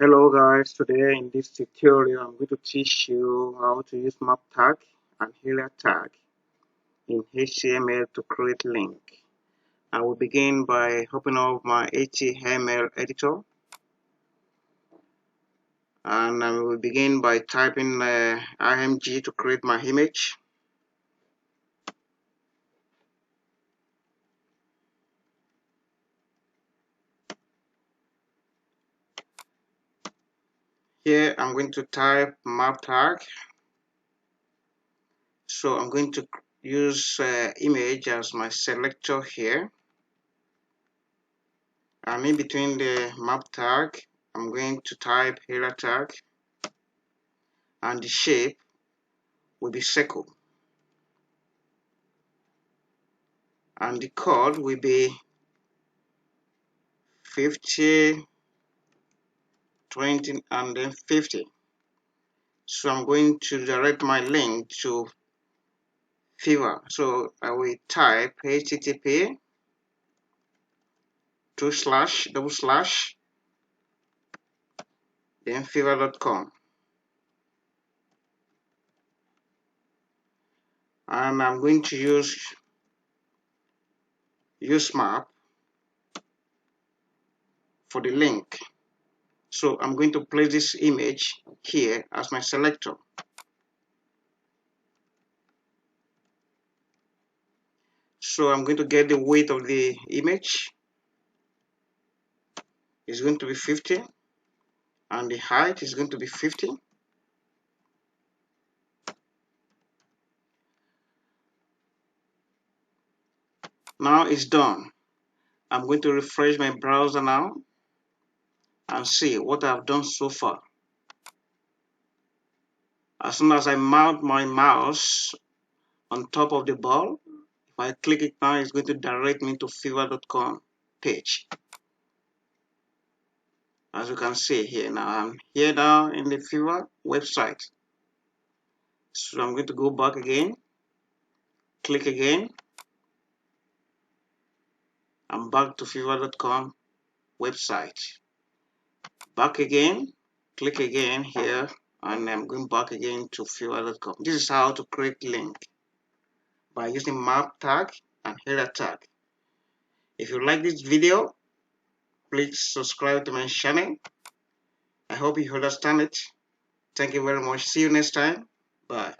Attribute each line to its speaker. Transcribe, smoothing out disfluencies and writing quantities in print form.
Speaker 1: Hello guys, today in this tutorial I'm going to teach you how to use map tag and header tag in HTML to create link. I will begin by opening up my HTML editor, and I will begin by typing img to create my image. Here I'm going to type map tag. So I'm going to use image as my selector here, and in between the map tag I'm going to type header tag, and the shape will be circle, and the code will be 50, 20, and then 50. So I'm going to direct my link to Fiverr. So I will type http // then fiverr.com, and I'm going to use map for the link. So I'm going to place this image here as my selector. So I'm going to get the weight of the image. It's going to be 50, and the height is going to be 50. Now it's done. I'm going to refresh my browser now and see what I've done so far. As soon as I mount my mouse on top of the ball, if I click it now, it's going to direct me to fiverr.com page. As you can see here now, I'm here now in the Fiverr website. So I'm going to go back again, click again. I'm back to fiverr.com website. Back again, click again here, and I'm going back again to fiverr.com. This is how to create link by using map tag and header tag. If you like this video, please subscribe to my channel. I hope you understand it. Thank you very much. See you next time. Bye.